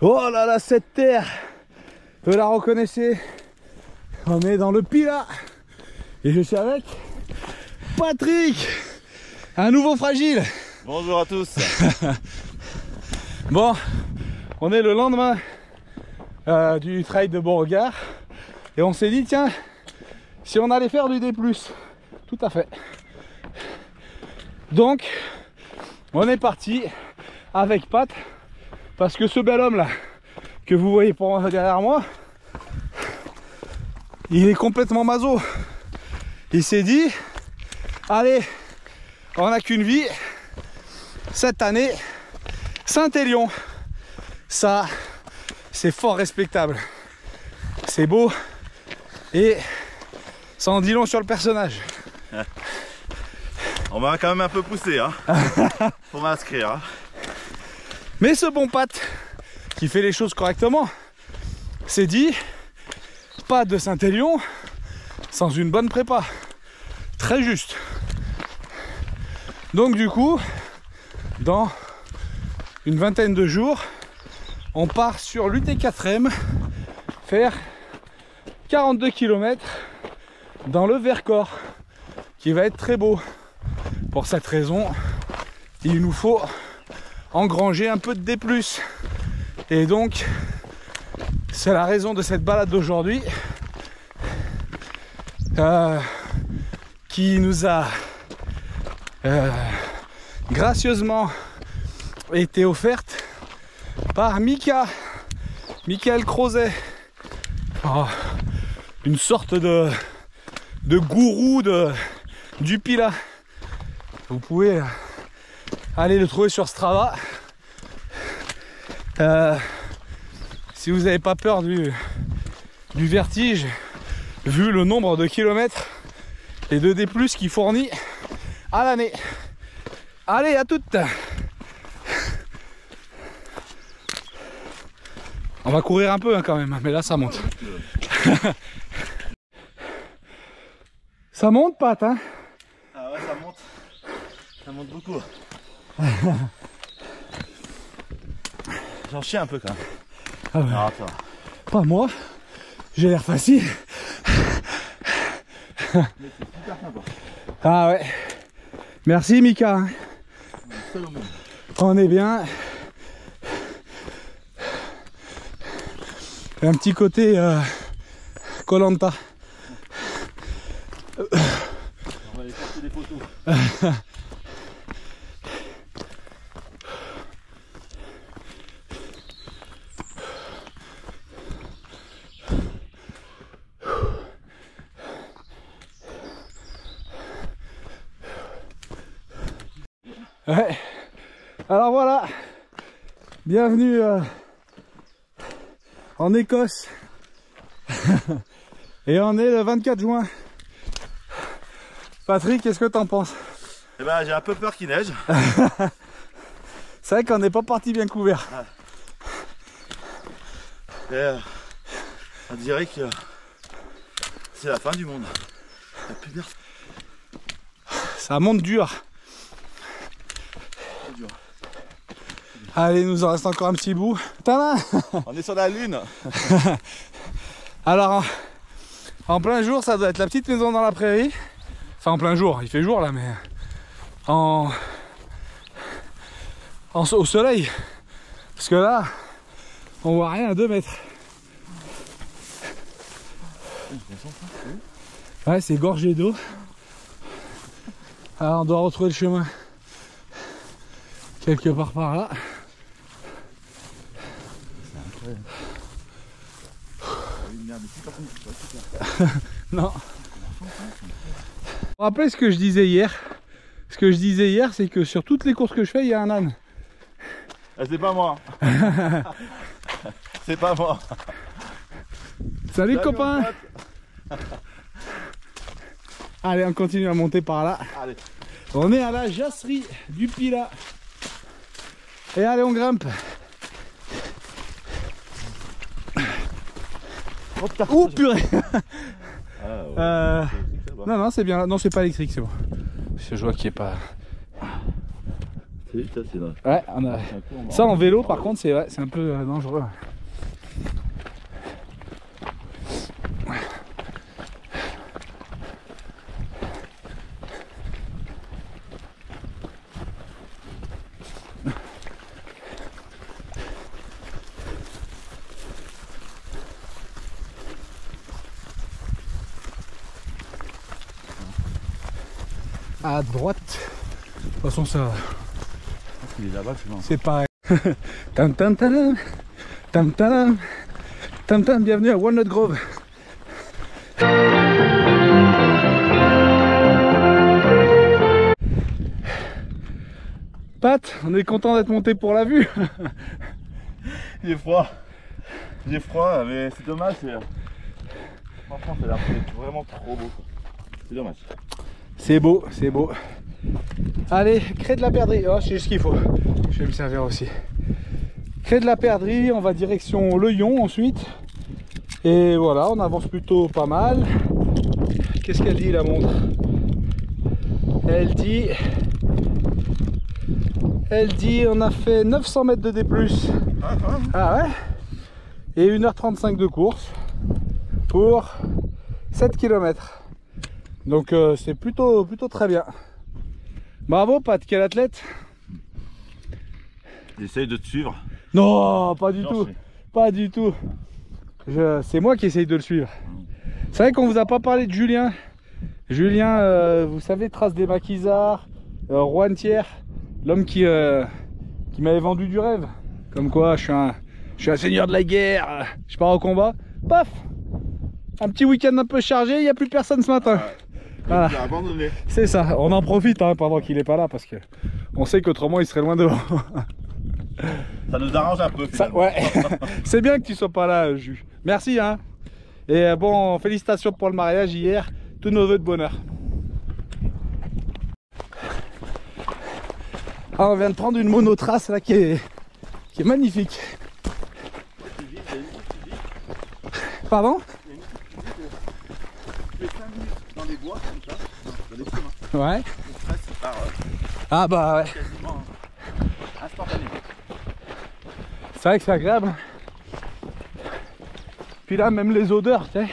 Oh là là, cette terre, vous la reconnaissez? On est dans le Pilat. Et je suis avec Patrick, un nouveau fragile. Bonjour à tous. Bon, on est le lendemain du trail de Beauregard. Et on s'est dit, tiens, si on allait faire du D+, tout à fait. Donc, on est parti avec Pat, parce que ce bel homme là, que vous voyez derrière moi, il est complètement maso. Il s'est dit, allez, on n'a qu'une vie, cette année, Saint-Élion. Ça, c'est fort respectable. C'est beau. Et ça en dit long sur le personnage. On m'a quand même un peu poussé, hein. Faut m'inscrire, hein. Mais ce bon Pat, qui fait les choses correctement, s'est dit, pas de Saint-Élion sans une bonne prépa. Très juste. Donc du coup, dans une vingtaine de jours, on part sur l'UT4M faire 42 km dans le Vercors, qui va être très beau. Pour cette raison, il nous faut engranger un peu de D+. Et donc, c'est la raison de cette balade d'aujourd'hui qui nous a gracieusement été offerte par Michael Crozet, une sorte de gourou du Pilat. Vous pouvez aller le trouver sur Strava. Si vous n'avez pas peur du vertige, vu le nombre de kilomètres et de D+ qu'il fournit à l'année. Allez, à toutes. On va courir un peu hein, quand même, mais là ça monte. Ça monte, Pat, hein? Ah ouais, ça monte. Ça monte beaucoup. J'en chie un peu quand même. Ah ouais. Non, ça va. Pas moi, j'ai l'air facile. Mais c'est super sympa. Ah ouais. Merci Mika. On est seul au monde. On est bien. Un petit côté Koh-Lanta. On va aller chercher des photos. Ouais. Alors voilà, bienvenue en Écosse. Et on est le 24 juin. Patrick, qu'est-ce que t'en penses? Eh ben, j'ai un peu peur qu'il neige. C'est vrai qu'on n'est pas parti bien couvert. Et, on dirait que c'est la fin du monde. Il n'y a plus d'air. Ça monte dur. Allez, il nous en reste encore un petit bout. Tadam. On est sur la lune. Alors, en plein jour, ça doit être la petite maison dans la prairie. Enfin, en plein jour, il fait jour là, mais au soleil. Parce que là, on voit rien à 2 mètres. Ouais, c'est gorgé d'eau. Alors, on doit retrouver le chemin quelque part par là. Non. Rappelez ce que je disais hier. Ce que je disais hier, c'est que sur toutes les courses que je fais, il y a un âne. C'est pas moi. C'est pas moi. Salut copains. Allez, on continue à monter par là. Allez. On est à la jasserie du Pilat. Et allez, on grimpe. Oh purée. Non, non, c'est bien là. Non, c'est pas électrique, c'est bon. Je vois qu'il est pas. C'est ça, c'est vrai. Ouais, on a... Ça en vélo par contre c'est ouais, un peu dangereux. À droite, de toute façon ça... Il est là-bas, c'est pareil. Tam tam tam tam tam tam tam, bienvenue à Walnut Grove. Pat, on est content d'être monté pour la vue. J'ai froid. J'ai froid, mais c'est dommage. Franchement, ça a l'air vraiment trop beau. C'est dommage. C'est beau, c'est beau. Allez, crée de la perdrix. Oh, c'est ce qu'il faut. Je vais me servir aussi. Crée de la perdrix, on va direction Le Yon ensuite. Et voilà, on avance plutôt pas mal. Qu'est-ce qu'elle dit la montre? Elle dit on a fait 900 mètres de D+. Ah ouais. Et 1h35 de course pour 7 km. Donc c'est plutôt très bien. Bravo Pat, quel athlète. J'essaye de te suivre. Non, pas du tout. Pas du tout. C'est moi qui essaye de le suivre. C'est vrai qu'on vous a pas parlé de Julien. Julien, vous savez, trace des maquisards, Rouen Thiers, l'homme qui m'avait vendu du rêve. Comme quoi, je suis un seigneur de la guerre, je pars au combat. Paf, un petit week-end un peu chargé, il n'y a plus personne ce matin. Voilà. C'est ça, on en profite hein, pendant qu'il n'est pas là parce que on sait qu'autrement il serait loin devant. Ça nous arrange un peu finalement. Ouais. C'est bien que tu sois pas là, Jus. Merci hein. Et bon, félicitations pour le mariage hier. Tous nos vœux de bonheur. Ah, on vient de prendre une monotrace là qui est magnifique. Pardon? Tu fais 5 minutes dans les bois comme ça, dans les chemins. Ouais. Le stress part Ah bah ouais. quasiment instantanément. C'est vrai que c'est agréable. Puis là, même les odeurs, tu sais.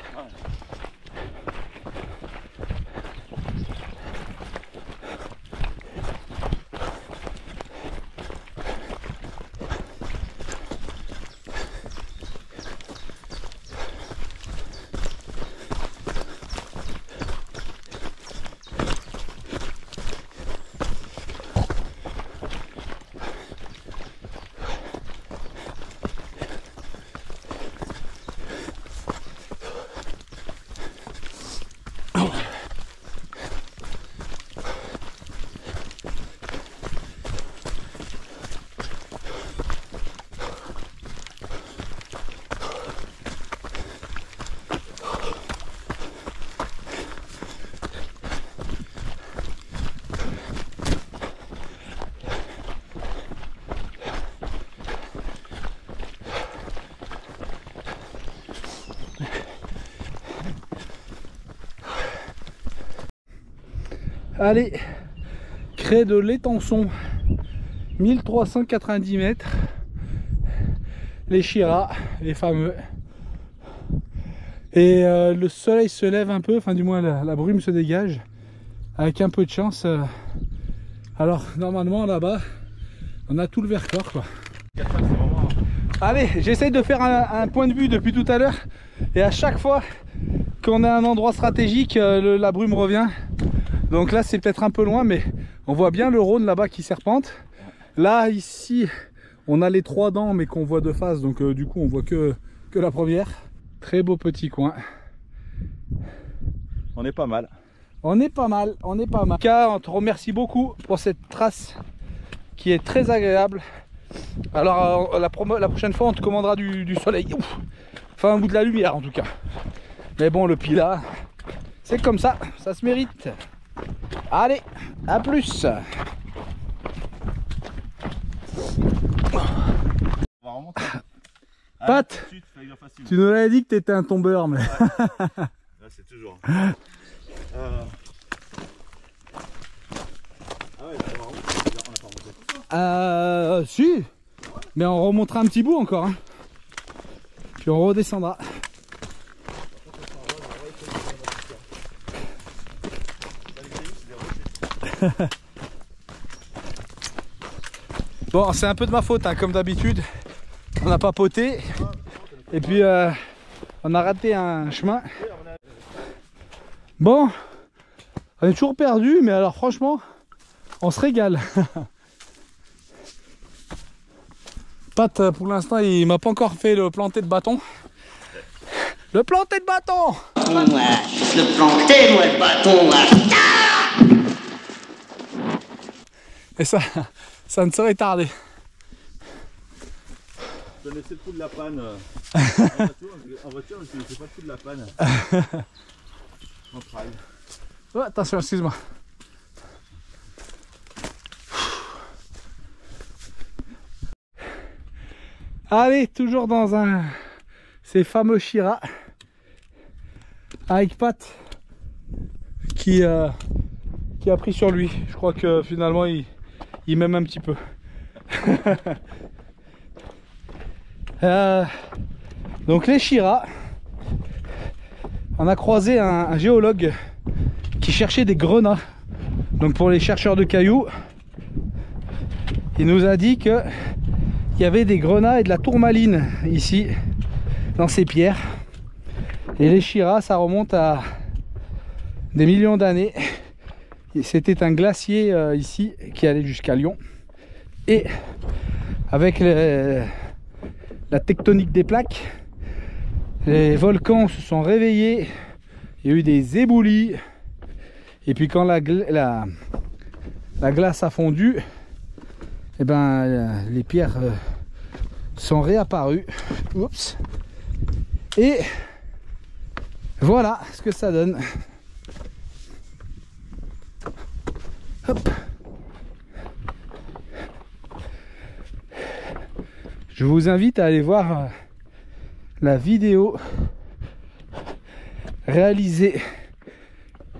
Allez, crête de l'Étançon, 1390 mètres, les Chirats, les fameux. Et le soleil se lève un peu, enfin du moins la brume se dégage, avec un peu de chance. Alors normalement là-bas, on a tout le Vercors quoi. Allez, j'essaye de faire un point de vue depuis tout à l'heure, et à chaque fois qu'on a un endroit stratégique, la brume revient. Donc là c'est peut-être un peu loin, mais on voit bien le Rhône là-bas qui serpente. Là ici on a les trois dents mais qu'on voit de face, donc du coup on voit que la première. Très beau petit coin. On est pas mal. On est pas mal, on est pas mal. En tout cas, on te remercie beaucoup pour cette trace qui est très agréable. Alors la prochaine fois on te commandera du soleil. Ouf. Enfin un bout de la lumière en tout cas. Mais bon, le Pilat, c'est comme ça se mérite. Allez, à plus. On va remonter. Pat, tu nous l'avais dit que tu étais un tombeur, mais... Là, c'est toujours... Ah ouais, on va remonter. On n'a pas remonté. Si. Mais on remontera un petit bout encore. Hein. Puis on redescendra. Bon, c'est un peu de ma faute, hein, comme d'habitude. On n'a pas poté. Et puis, on a raté un chemin. Bon, on est toujours perdu, mais alors franchement, on se régale. Pat, pour l'instant, il m'a pas encore fait le planté de bâton. Le planté de bâton! Ouais, le planté, moi, le bâton, Et ça ne saurait tarder. Je laissé le coup de la panne. En voiture, je ne sais pas le coup de la panne. En trail. Oh, attention, excuse-moi. Allez, toujours dans ces fameux Chira avec Pat qui a pris sur lui. Je crois que finalement il m'aime un petit peu. Donc les Chira, on a croisé un géologue qui cherchait des grenats. Donc pour les chercheurs de cailloux, il nous a dit que il y avait des grenats et de la tourmaline ici dans ces pierres. Et les Chira, ça remonte à des millions d'années. C'était un glacier ici qui allait jusqu'à Lyon. Et avec la tectonique des plaques, les volcans se sont réveillés. Il y a eu des éboulis. Et puis quand la glace a fondu, et ben les pierres sont réapparues. Oups. Et voilà ce que ça donne. Hop. Je vous invite à aller voir la vidéo réalisée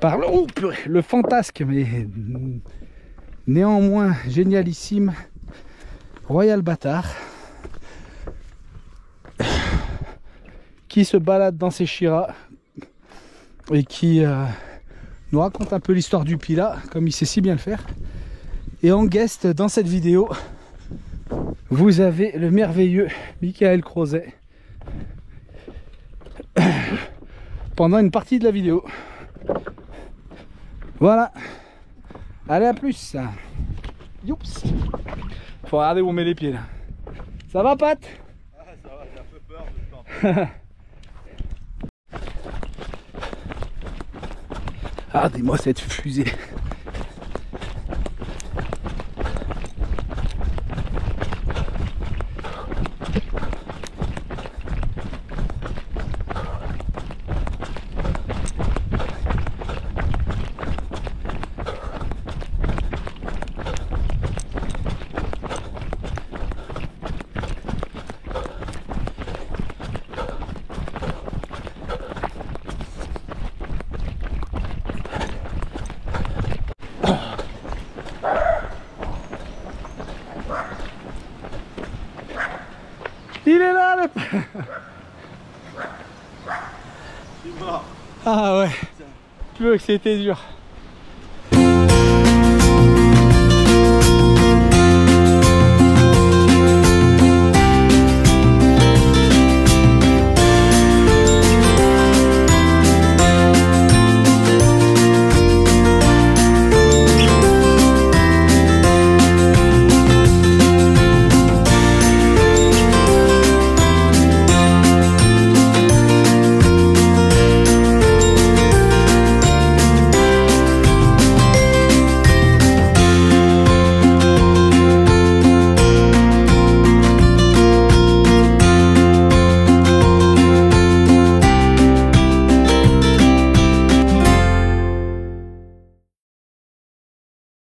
par le fantasque, mais néanmoins génialissime, Royal Bâtard, qui se balade dans ses Chira et qui nous raconte un peu l'histoire du Pilat, comme il sait si bien le faire. Et en guest dans cette vidéo, vous avez le merveilleux Michael Crozet pendant une partie de la vidéo. Voilà. Allez, à plus. Youps. Faut regarder où on met les pieds là. Ça va, Pat? Ah, ça va, j'ai un peu peur de ce temps. Regardez-moi cette fusée. Il est là le... Je suis mort. Ah ouais. Tu veux que c'était dur.